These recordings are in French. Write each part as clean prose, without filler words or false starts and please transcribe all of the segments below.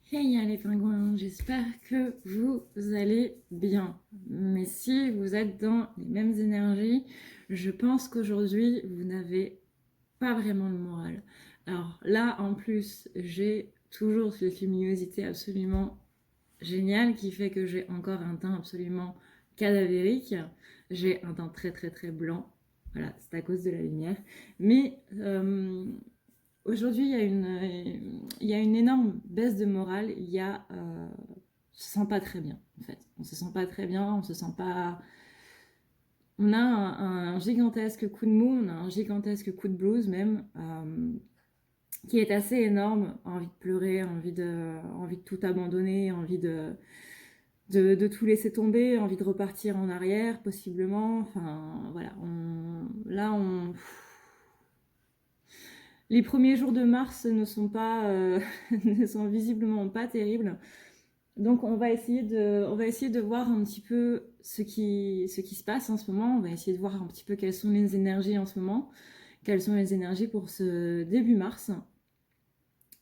Hey les pingouins, j'espère que vous allez bien. Mais si vous êtes dans les mêmes énergies, je pense qu'aujourd'hui, vous n'avez pas vraiment le moral. Alors là, en plus, j'ai toujours cette luminosité absolument géniale qui fait que j'ai encore un teint absolument cadavérique. J'ai un teint très très très blanc. Voilà, c'est à cause de la lumière. Mais aujourd'hui, il y a une énorme baisse de morale. On se sent pas très bien, en fait. On se sent pas très bien, on se sent pas. On a un gigantesque coup de mou, on a un gigantesque coup de blues même, qui est assez énorme. Envie de pleurer, envie de tout abandonner, envie de tout laisser tomber, envie de repartir en arrière, possiblement. Enfin, voilà. Là, les premiers jours de mars ne sont pas, ne sont visiblement pas terribles. Donc on va essayer de voir un petit peu ce qui se passe en ce moment. On va essayer de voir un petit peu quelles sont les énergies en ce moment, quelles sont les énergies pour ce début mars,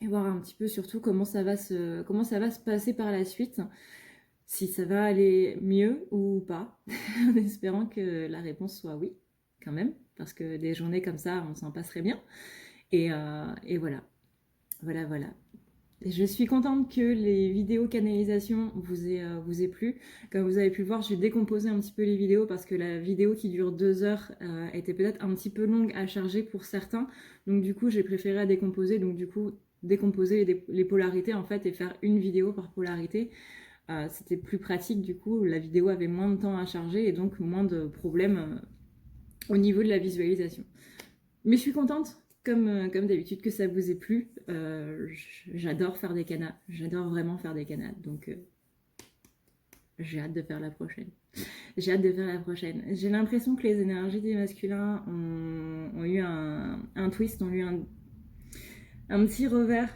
et voir un petit peu surtout comment ça va se passer par la suite, si ça va aller mieux ou pas, en espérant que la réponse soit oui, quand même, parce que des journées comme ça, on s'en passerait bien. Et voilà, voilà. Je suis contente que les vidéos canalisation vous aient plu. Comme vous avez pu le voir, j'ai décomposé un petit peu les vidéos parce que la vidéo qui dure 2 heures était peut-être un petit peu longue à charger pour certains. Donc du coup, j'ai préféré décomposer. Donc du coup, décomposer les polarités en fait et faire une vidéo par polarité. C'était plus pratique du coup. La vidéo avait moins de temps à charger et donc moins de problèmes au niveau de la visualisation. Mais je suis contente, comme d'habitude, que ça vous ait plu. J'adore faire des canas. J'adore vraiment faire des canas. Donc, j'ai hâte de faire la prochaine. J'ai hâte de faire la prochaine. J'ai l'impression que les énergies des masculins ont eu un twist, ont eu un petit revers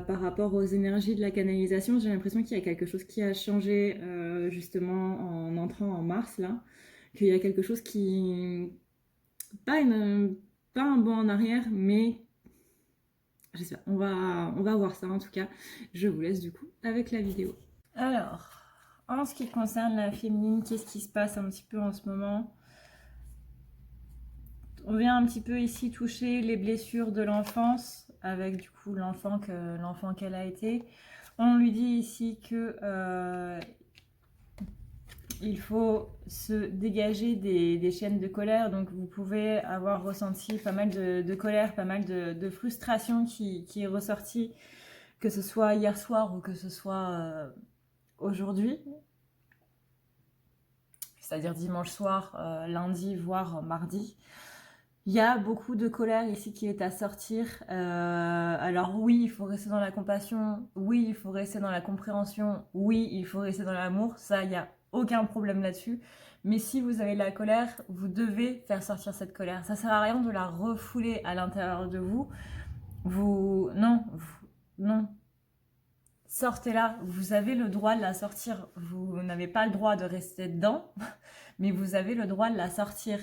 par rapport aux énergies de la canalisation. J'ai l'impression qu'il y a quelque chose qui a changé justement en entrant en mars, là. Qu'il y a quelque chose qui... Pas, une, pas un bond en arrière, mais j'espère. On va voir ça en tout cas. Je vous laisse du coup avec la vidéo. Alors, en ce qui concerne la féminine, qu'est-ce qui se passe un petit peu en ce moment? On vient un petit peu ici toucher les blessures de l'enfance avec du coup l'enfant qu'elle a été. On lui dit ici que il faut se dégager des chaînes de colère. Donc vous pouvez avoir ressenti pas mal de colère, pas mal de frustration qui est ressortie, que ce soit hier soir ou que ce soit aujourd'hui, c'est-à-dire dimanche soir, lundi, voire mardi. Il y a beaucoup de colère ici qui est à sortir. Alors oui, il faut rester dans la compassion, oui, il faut rester dans la compréhension, oui, il faut rester dans l'amour, ça, il n'y a aucun problème là-dessus. Mais si vous avez de la colère, vous devez faire sortir cette colère. Ça sert à rien de la refouler à l'intérieur de vous. Non. Sortez-la, vous avez le droit de la sortir. Vous n'avez pas le droit de rester dedans, mais vous avez le droit de la sortir.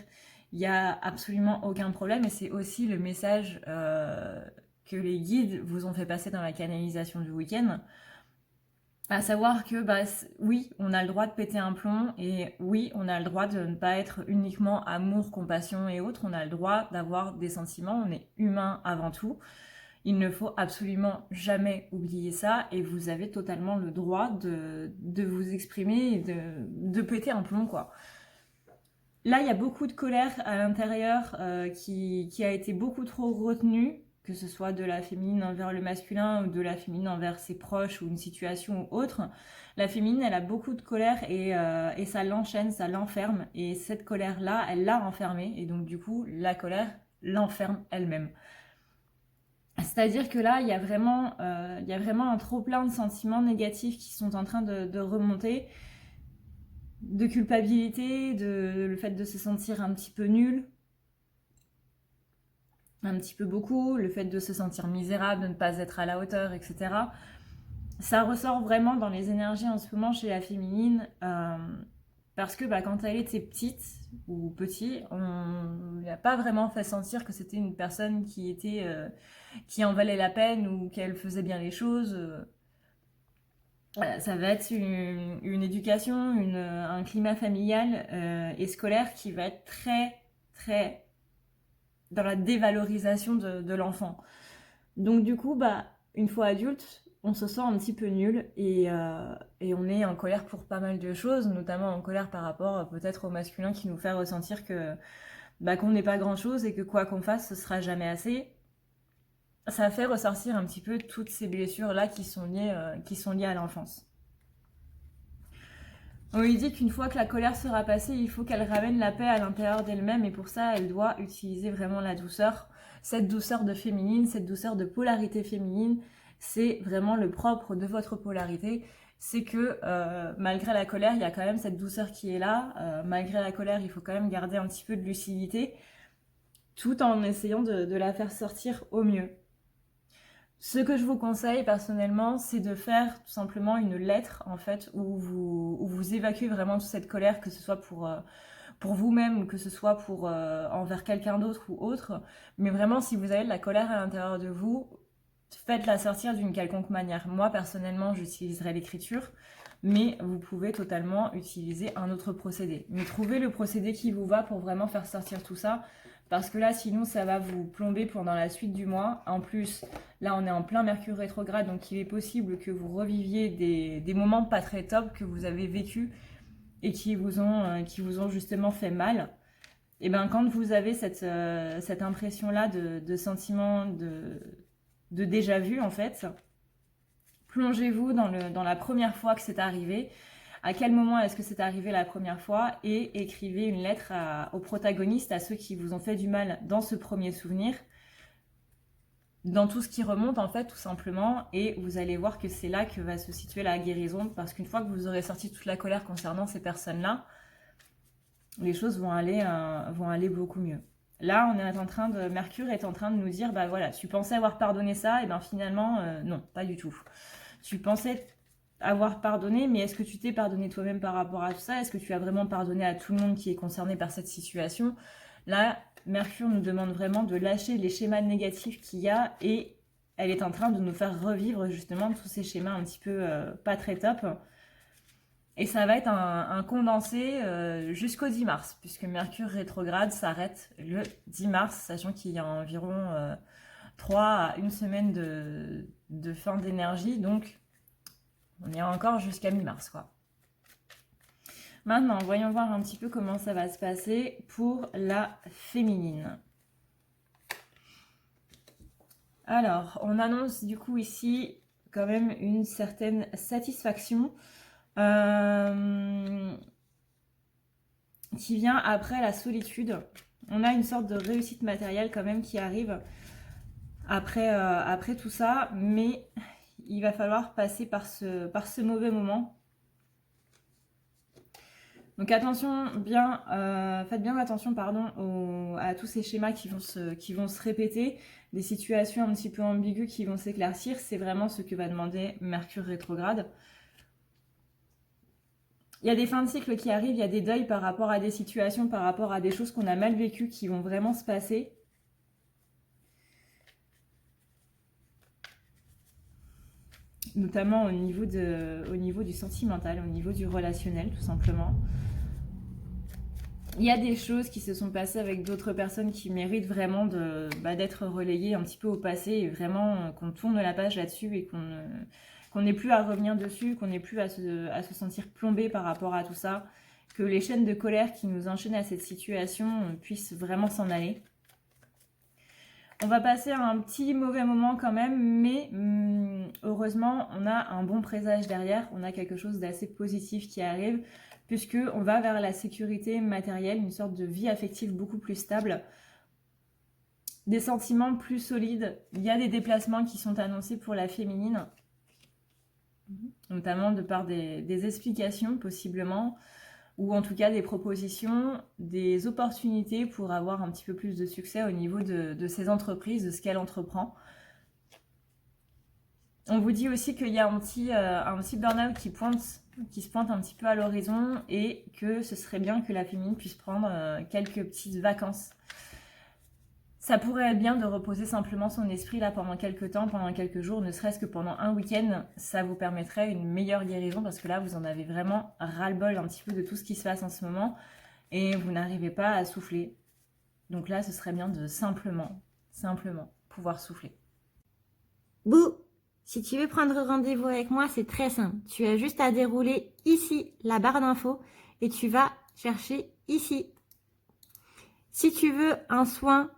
Il n'y a absolument aucun problème et c'est aussi le message que les guides vous ont fait passer dans la canalisation du week-end. À savoir que, oui, on a le droit de péter un plomb et oui, on a le droit de ne pas être uniquement amour, compassion et autres. On a le droit d'avoir des sentiments, on est humain avant tout. Il ne faut absolument jamais oublier ça et vous avez totalement le droit de vous exprimer et de péter un plomb, quoi. Là, il y a beaucoup de colère à l'intérieur qui a été beaucoup trop retenue, que ce soit de la féminine envers le masculin ou de la féminine envers ses proches ou une situation ou autre. La féminine, elle a beaucoup de colère et ça l'enchaîne, ça l'enferme. Et cette colère-là, elle l'a enfermée. Et donc, du coup, la colère l'enferme elle-même. C'est-à-dire que là, il y a vraiment un trop-plein de sentiments négatifs qui sont en train de remonter, de culpabilité, le fait de se sentir un petit peu nul, un petit peu beaucoup, le fait de se sentir misérable, de ne pas être à la hauteur, etc. Ça ressort vraiment dans les énergies en ce moment chez la féminine, parce que quand elle était petite ou petit, on n'a pas vraiment fait sentir que c'était une personne qui en valait la peine ou qu'elle faisait bien les choses. Voilà, ça va être une éducation, un climat familial et scolaire qui va être très, très dans la dévalorisation de l'enfant. Donc du coup, bah, une fois adulte, on se sent un petit peu nul et on est en colère pour pas mal de choses, notamment en colère par rapport peut-être au masculin qui nous fait ressentir que bah, qu'on n'est pas grand-chose et que quoi qu'on fasse, ce sera jamais assez. Ça fait ressortir un petit peu toutes ces blessures-là qui sont liées à l'enfance. On lui dit qu'une fois que la colère sera passée, il faut qu'elle ramène la paix à l'intérieur d'elle-même et pour ça, elle doit utiliser vraiment la douceur. Cette douceur de féminine, cette douceur de polarité féminine, c'est vraiment le propre de votre polarité. C'est que malgré la colère, il y a quand même cette douceur qui est là. Malgré la colère, il faut quand même garder un petit peu de lucidité tout en essayant de la faire sortir au mieux. Ce que je vous conseille personnellement, c'est de faire tout simplement une lettre en fait où vous évacuez vraiment toute cette colère, que ce soit pour vous-même ou que ce soit pour envers quelqu'un d'autre ou autre. Mais vraiment, si vous avez de la colère à l'intérieur de vous, faites-la sortir d'une quelconque manière. Moi personnellement, j'utiliserai l'écriture, mais vous pouvez totalement utiliser un autre procédé. Mais trouvez le procédé qui vous va pour vraiment faire sortir tout ça. Parce que là, sinon, ça va vous plomber pendant la suite du mois. En plus, là, on est en plein Mercure rétrograde, donc il est possible que vous reviviez des moments pas très top que vous avez vécu et qui vous ont justement fait mal. Et bien, quand vous avez cette impression-là de sentiment de déjà vu, en fait, plongez-vous dans la première fois que c'est arrivé. À quel moment est-ce que c'est arrivé la première fois et écrivez une lettre aux protagonistes, à ceux qui vous ont fait du mal dans ce premier souvenir, dans tout ce qui remonte en fait tout simplement, et vous allez voir que c'est là que va se situer la guérison, parce qu'une fois que vous aurez sorti toute la colère concernant ces personnes-là, les choses vont aller beaucoup mieux. Là, Mercure est en train de nous dire, bah voilà, tu pensais avoir pardonné ça, et ben finalement, non, pas du tout. Tu pensais avoir pardonné, mais est-ce que tu t'es pardonné toi-même par rapport à tout ça? Est-ce que tu as vraiment pardonné à tout le monde qui est concerné par cette situation? Là, Mercure nous demande vraiment de lâcher les schémas négatifs qu'il y a et elle est en train de nous faire revivre justement tous ces schémas un petit peu pas très top. Et ça va être un condensé jusqu'au 10 mars, puisque Mercure rétrograde s'arrête le 10 mars, sachant qu'il y a environ 3 à 1 semaine de fin d'énergie, donc on ira encore jusqu'à mi-mars, quoi. Maintenant, voyons voir un petit peu comment ça va se passer pour la féminine. Alors, on annonce du coup ici quand même une certaine satisfaction qui vient après la solitude. On a une sorte de réussite matérielle quand même qui arrive après tout ça, mais il va falloir passer par ce mauvais moment. Donc attention, faites bien attention à tous ces schémas qui vont se répéter, des situations un petit peu ambiguës qui vont s'éclaircir. C'est vraiment ce que va demander Mercure rétrograde. Il y a des fins de cycle qui arrivent, il y a des deuils par rapport à des situations, par rapport à des choses qu'on a mal vécues qui vont vraiment se passer. Notamment au niveau du sentimental, au niveau du relationnel, tout simplement. Il y a des choses qui se sont passées avec d'autres personnes qui méritent vraiment d'être relayées un petit peu au passé et vraiment qu'on tourne la page là-dessus et qu'on n'ait plus à revenir dessus, qu'on n'ait plus à se sentir plombé par rapport à tout ça, que les chaînes de colère qui nous enchaînent à cette situation puissent vraiment s'en aller. On va passer à un petit mauvais moment quand même, mais heureusement, on a un bon présage derrière, on a quelque chose d'assez positif qui arrive, puisqu'on va vers la sécurité matérielle, une sorte de vie affective beaucoup plus stable, des sentiments plus solides. Il y a des déplacements qui sont annoncés pour la féminine, notamment de par des explications possiblement, ou en tout cas des propositions, des opportunités pour avoir un petit peu plus de succès au niveau de ces entreprises, de ce qu'elle entreprend. On vous dit aussi qu'il y a un petit burn-out qui se pointe un petit peu à l'horizon et que ce serait bien que la féminine puisse prendre quelques petites vacances. Ça pourrait être bien de reposer simplement son esprit là pendant quelques temps, pendant quelques jours, ne serait-ce que pendant un week-end. Ça vous permettrait une meilleure guérison parce que là, vous en avez vraiment ras-le-bol un petit peu de tout ce qui se passe en ce moment et vous n'arrivez pas à souffler. Donc là, ce serait bien de simplement pouvoir souffler. Bouh! Si tu veux prendre rendez-vous avec moi, c'est très simple. Tu as juste à dérouler ici la barre d'infos et tu vas chercher ici. Si tu veux un soin,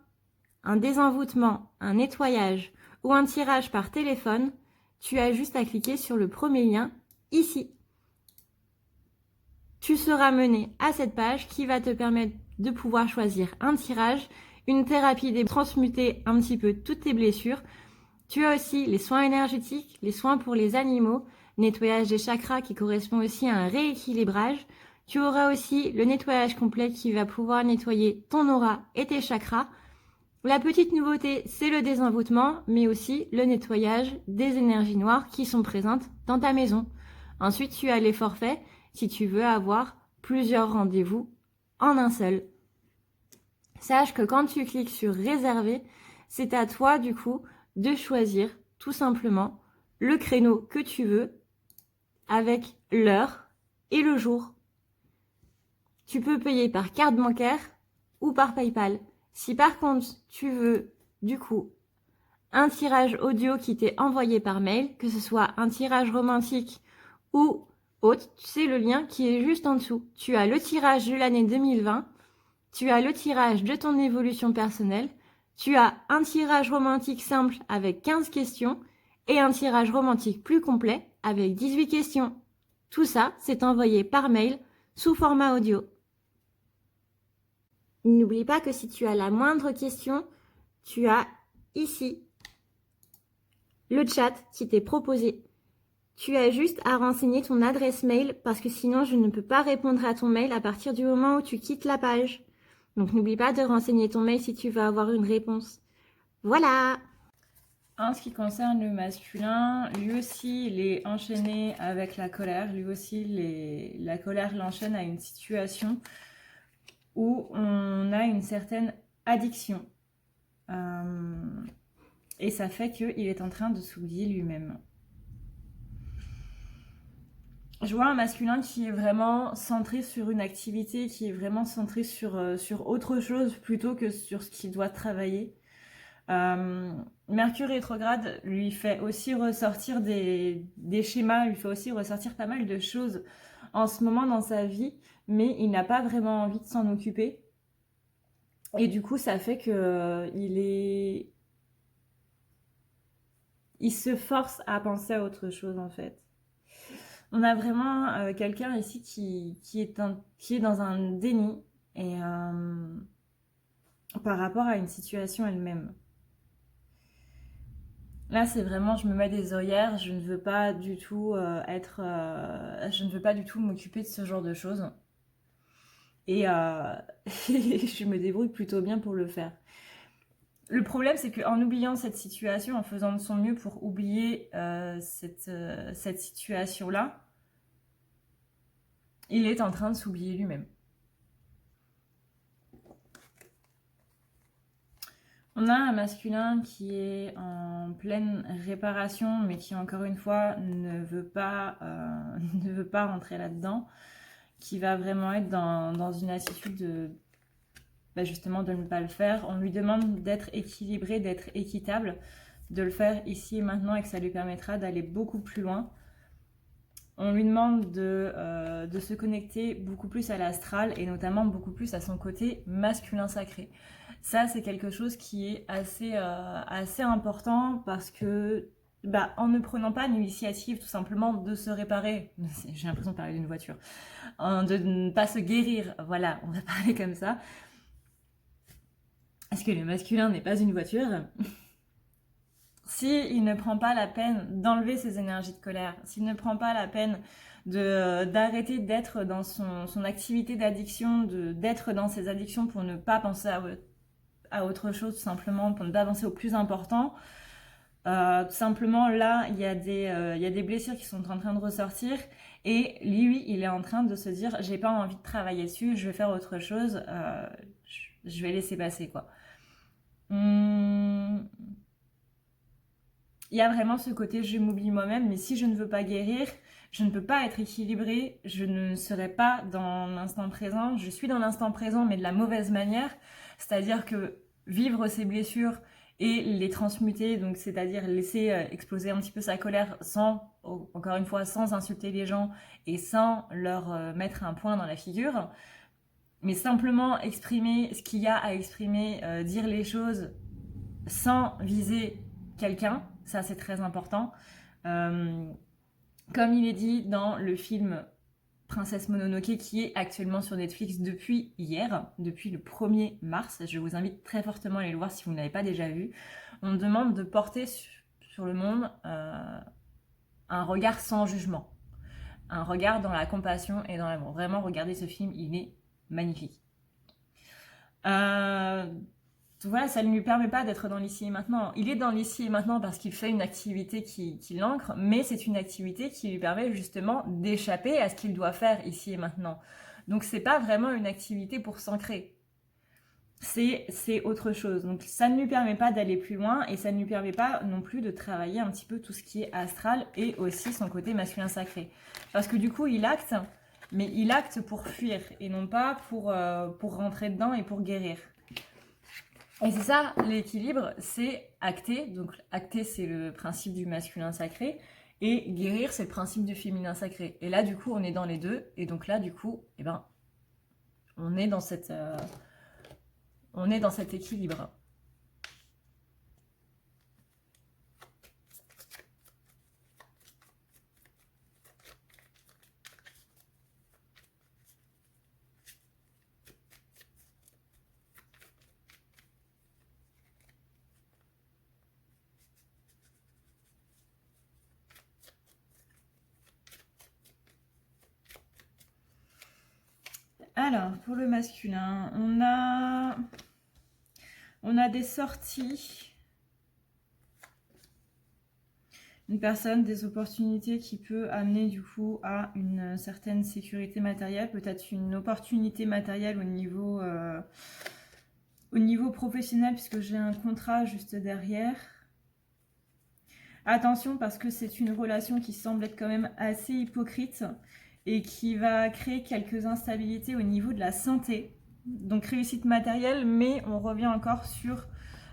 un désenvoûtement, un nettoyage ou un tirage par téléphone, tu as juste à cliquer sur le premier lien ici. Tu seras mené à cette page qui va te permettre de pouvoir choisir un tirage, une thérapie, transmuter un petit peu toutes tes blessures. Tu as aussi les soins énergétiques, les soins pour les animaux, nettoyage des chakras qui correspond aussi à un rééquilibrage. Tu auras aussi le nettoyage complet qui va pouvoir nettoyer ton aura et tes chakras. La petite nouveauté, c'est le désenvoûtement, mais aussi le nettoyage des énergies noires qui sont présentes dans ta maison. Ensuite, tu as les forfaits si tu veux avoir plusieurs rendez-vous en un seul. Sache que quand tu cliques sur réserver, c'est à toi du coup de choisir tout simplement le créneau que tu veux avec l'heure et le jour. Tu peux payer par carte bancaire ou par PayPal. Si par contre tu veux du coup un tirage audio qui t'est envoyé par mail, que ce soit un tirage romantique ou autre, c'est le lien qui est juste en dessous. Tu as le tirage de l'année 2020, tu as le tirage de ton évolution personnelle, tu as un tirage romantique simple avec 15 questions et un tirage romantique plus complet avec 18 questions. Tout ça, c'est envoyé par mail sous format audio. N'oublie pas que si tu as la moindre question, tu as ici le chat qui t'est proposé. Tu as juste à renseigner ton adresse mail parce que sinon je ne peux pas répondre à ton mail à partir du moment où tu quittes la page. Donc n'oublie pas de renseigner ton mail si tu veux avoir une réponse. Voilà! En ce qui concerne le masculin, lui aussi, il est enchaîné avec la colère. Lui aussi, la colère l'enchaîne à une situation où on a une certaine addiction. Et ça fait qu'il est en train de s'oublier lui-même. Je vois un masculin qui est vraiment centré sur une activité, qui est vraiment centré sur autre chose plutôt que sur ce qu'il doit travailler. Mercure rétrograde lui fait aussi ressortir des schémas, lui fait aussi ressortir pas mal de choses en ce moment dans sa vie, mais il n'a pas vraiment envie de s'en occuper. Et du coup, ça fait que il se force à penser à autre chose en fait. On a vraiment quelqu'un ici qui est dans un déni et par rapport à une situation elle-même. Là, c'est vraiment, je me mets des œillères, je ne veux pas du tout je ne veux pas du tout m'occuper de ce genre de choses. Et je me débrouille plutôt bien pour le faire. Le problème, c'est qu'en oubliant cette situation, en faisant de son mieux pour oublier cette situation-là, il est en train de s'oublier lui-même. On a un masculin qui est en pleine réparation, mais qui encore une fois ne veut pas rentrer là-dedans, qui va vraiment être dans une attitude de justement de ne pas le faire. On lui demande d'être équilibré, d'être équitable, de le faire ici et maintenant et que ça lui permettra d'aller beaucoup plus loin. On lui demande de se connecter beaucoup plus à l'astral et notamment beaucoup plus à son côté masculin sacré. Ça, c'est quelque chose qui est assez important parce que en ne prenant pas l'initiative tout simplement de se réparer, j'ai l'impression de parler d'une voiture, de ne pas se guérir, voilà, on va parler comme ça, parce que le masculin n'est pas une voiture. S'il ne prend pas la peine d'enlever ses énergies de colère, s'il ne prend pas la peine d'arrêter d'être dans son activité d'addiction, d'être dans ses addictions pour ne pas penser à autre chose, tout simplement, pour ne pas penser au plus important, tout simplement, là, il y a des blessures qui sont en train de ressortir et lui, il est en train de se dire « j'ai pas envie de travailler dessus, je vais faire autre chose, je vais laisser passer, quoi ». Il y a vraiment ce côté je m'oublie moi-même, mais si je ne veux pas guérir, je ne peux pas être équilibrée, je ne serai pas dans l'instant présent, je suis dans l'instant présent mais de la mauvaise manière, c'est-à-dire que vivre ses blessures et les transmuter, donc c'est-à-dire laisser exploser un petit peu sa colère sans, encore une fois, sans insulter les gens et sans leur mettre un point dans la figure, mais simplement exprimer ce qu'il y a à exprimer, dire les choses sans viser quelqu'un, ça c'est très important. Euh, Comme il est dit dans le film Princesse Mononoke qui est actuellement sur Netflix depuis hier, depuis le 1er mars, je vous invite très fortement à aller le voir si vous ne l'avez pas déjà vu, on demande de porter sur le monde un regard sans jugement, un regard dans la compassion et dans l'amour. Vraiment, regardez ce film, il est magnifique. Voilà, ça ne lui permet pas d'être dans l'ici et maintenant. Il est dans l'ici et maintenant parce qu'il fait une activité qui l'ancre, mais c'est une activité qui lui permet justement d'échapper à ce qu'il doit faire ici et maintenant. Donc c'est pas vraiment une activité pour s'ancrer. C'est autre chose. Donc ça ne lui permet pas d'aller plus loin et ça ne lui permet pas non plus de travailler un petit peu tout ce qui est astral et aussi son côté masculin sacré. Parce que du coup il acte, mais il acte pour fuir et non pas pour rentrer dedans et pour guérir. Et c'est ça, l'équilibre, c'est acter. Donc acter, c'est le principe du masculin sacré. Et guérir, c'est le principe du féminin sacré. Et là, du coup, on est dans les deux. Et donc là, du coup, eh ben, on est dans cet équilibre. Alors, pour le masculin, on a des sorties, une personne, des opportunités qui peut amener du coup à une certaine sécurité matérielle, peut-être une opportunité matérielle au niveau professionnel, puisque j'ai un contrat juste derrière. Attention, parce que c'est une relation qui semble être quand même assez hypocrite et qui va créer quelques instabilités au niveau de la santé. Donc réussite matérielle, mais on revient encore sur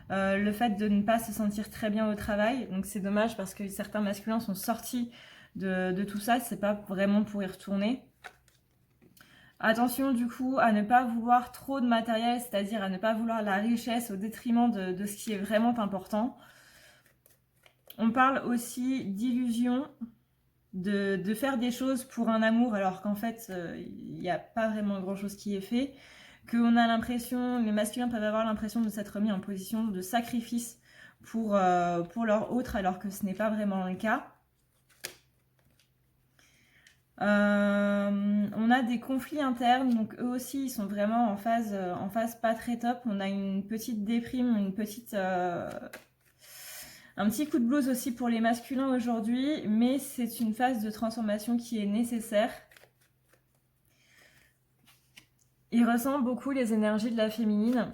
le fait de ne pas se sentir très bien au travail. Donc c'est dommage parce que certains masculins sont sortis de tout ça, c'est pas vraiment pour y retourner. Attention du coup à ne pas vouloir trop de matériel, c'est-à-dire à ne pas vouloir la richesse au détriment de ce qui est vraiment important. On parle aussi d'illusion, de faire des choses pour un amour alors qu'en fait il n'y a pas vraiment grand chose qui est fait, qu'on a l'impression, les masculins peuvent avoir l'impression de s'être mis en position de sacrifice pour leur autre alors que ce n'est pas vraiment le cas. On a des conflits internes, donc eux aussi ils sont vraiment en phase pas très top. On a une petite déprime, un petit coup de blues aussi pour les masculins aujourd'hui, mais c'est une phase de transformation qui est nécessaire. Il ressent beaucoup les énergies de la féminine.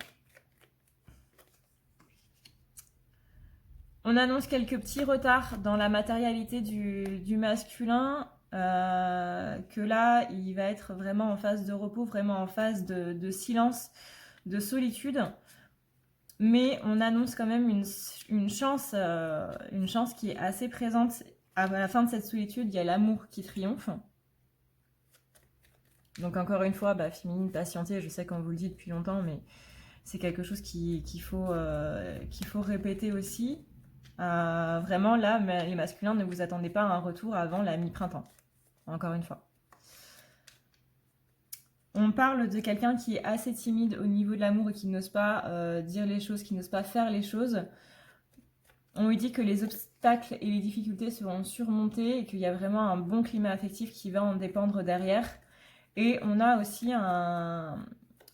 On annonce quelques petits retards dans la matérialité du masculin, que là, il va être vraiment en phase de repos, vraiment en phase de silence, de solitude. Mais on annonce quand même une chance qui est assez présente. À la fin de cette solitude, il y a l'amour qui triomphe. Donc encore une fois, féminine, patientez, je sais qu'on vous le dit depuis longtemps, mais c'est quelque chose qu'il faut répéter aussi. Vraiment, là, les masculins, ne vous attendez pas à un retour avant la mi-printemps. Encore une fois. On parle de quelqu'un qui est assez timide au niveau de l'amour et qui n'ose pas dire les choses, qui n'ose pas faire les choses. On lui dit que les obstacles et les difficultés seront surmontés et qu'il y a vraiment un bon climat affectif qui va en dépendre derrière. Et on a aussi un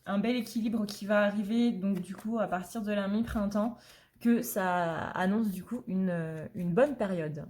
bel équilibre qui va arriver, donc du coup, à partir de la mi-printemps, que ça annonce du coup une bonne période.